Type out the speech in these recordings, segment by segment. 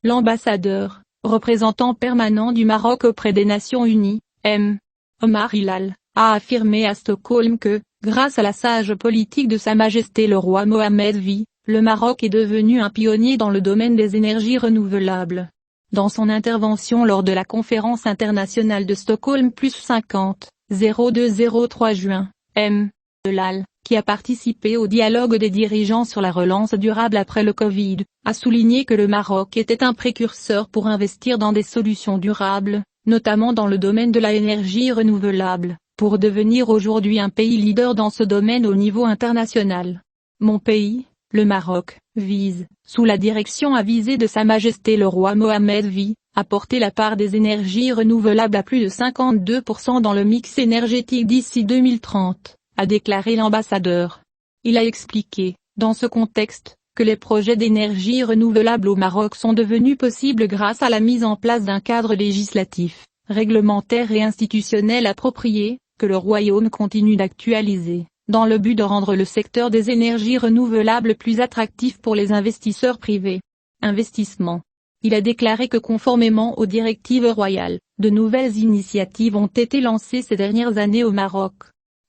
L'ambassadeur, représentant permanent du Maroc auprès des Nations Unies, M. Omar Hilal, a affirmé à Stockholm que, grâce à la sage politique de Sa Majesté le roi Mohammed V, le Maroc est devenu un pionnier dans le domaine des énergies renouvelables. Dans son intervention lors de la conférence internationale de Stockholm +50, 02-03 juin, M. Hilal, qui a participé au dialogue des dirigeants sur la relance durable après le Covid, a souligné que le Maroc était un précurseur pour investir dans des solutions durables, notamment dans le domaine de l'énergie renouvelable, pour devenir aujourd'hui un pays leader dans ce domaine au niveau international. Mon pays, le Maroc, vise, sous la direction avisée de Sa Majesté le roi Mohammed V, à porter la part des énergies renouvelables à plus de 52% dans le mix énergétique d'ici 2030, a déclaré l'ambassadeur. Il a expliqué, dans ce contexte, que les projets d'énergie renouvelable au Maroc sont devenus possibles grâce à la mise en place d'un cadre législatif, réglementaire et institutionnel approprié, que le Royaume continue d'actualiser, dans le but de rendre le secteur des énergies renouvelables plus attractif pour les investisseurs privés. Investissement. Il a déclaré que conformément aux directives royales, de nouvelles initiatives ont été lancées ces dernières années au Maroc.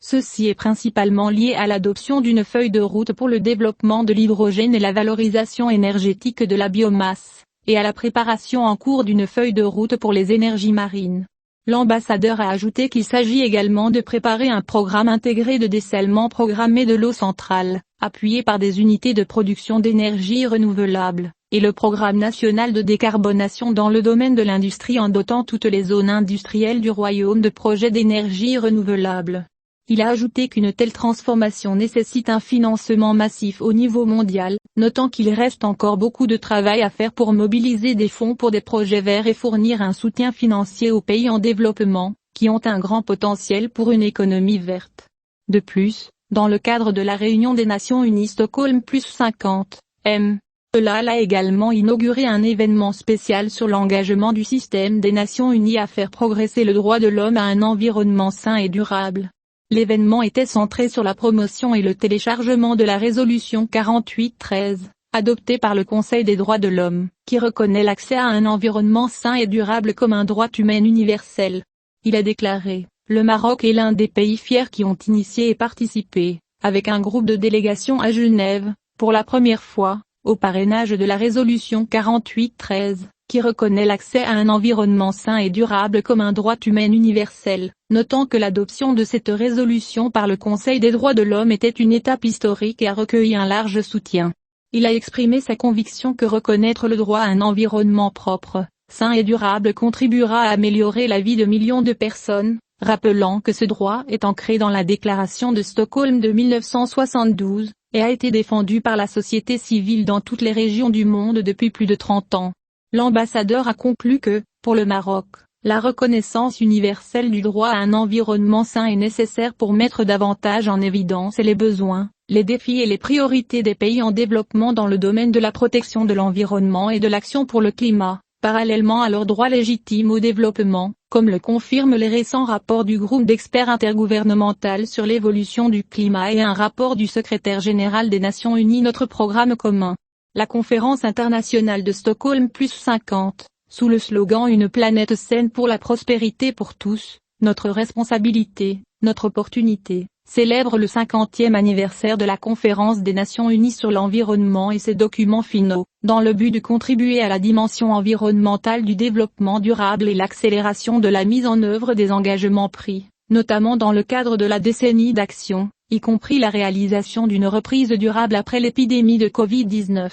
Ceci est principalement lié à l'adoption d'une feuille de route pour le développement de l'hydrogène et la valorisation énergétique de la biomasse, et à la préparation en cours d'une feuille de route pour les énergies marines. L'ambassadeur a ajouté qu'il s'agit également de préparer un programme intégré de dessalement programmé de l'eau centrale, appuyé par des unités de production d'énergie renouvelable, et le programme national de décarbonation dans le domaine de l'industrie en dotant toutes les zones industrielles du Royaume de projets d'énergie renouvelable. Il a ajouté qu'une telle transformation nécessite un financement massif au niveau mondial, notant qu'il reste encore beaucoup de travail à faire pour mobiliser des fonds pour des projets verts et fournir un soutien financier aux pays en développement, qui ont un grand potentiel pour une économie verte. De plus, dans le cadre de la réunion des Nations Unies Stockholm +50, M. Hilal a également inauguré un événement spécial sur l'engagement du système des Nations Unies à faire progresser le droit de l'homme à un environnement sain et durable. L'événement était centré sur la promotion et le téléchargement de la résolution 4813, adoptée par le Conseil des droits de l'homme, qui reconnaît l'accès à un environnement sain et durable comme un droit humain universel. Il a déclaré, le Maroc est l'un des pays fiers qui ont initié et participé, avec un groupe de délégation à Genève, pour la première fois, au parrainage de la résolution 4813. Qui reconnaît l'accès à un environnement sain et durable comme un droit humain universel, notant que l'adoption de cette résolution par le Conseil des droits de l'homme était une étape historique et a recueilli un large soutien. Il a exprimé sa conviction que reconnaître le droit à un environnement propre, sain et durable contribuera à améliorer la vie de millions de personnes, rappelant que ce droit est ancré dans la Déclaration de Stockholm de 1972, et a été défendu par la société civile dans toutes les régions du monde depuis plus de 30 ans. L'ambassadeur a conclu que, pour le Maroc, la reconnaissance universelle du droit à un environnement sain est nécessaire pour mettre davantage en évidence les besoins, les défis et les priorités des pays en développement dans le domaine de la protection de l'environnement et de l'action pour le climat, parallèlement à leur droit légitime au développement, comme le confirment les récents rapports du groupe d'experts intergouvernemental sur l'évolution du climat et un rapport du secrétaire général des Nations Unies. Notre programme commun. La conférence internationale de Stockholm +50, sous le slogan Une planète saine pour la prospérité pour tous, notre responsabilité, notre opportunité, célèbre le 50e anniversaire de la conférence des Nations Unies sur l'environnement et ses documents finaux, dans le but de contribuer à la dimension environnementale du développement durable et l'accélération de la mise en œuvre des engagements pris, notamment dans le cadre de la décennie d'action, y compris la réalisation d'une reprise durable après l'épidémie de Covid-19.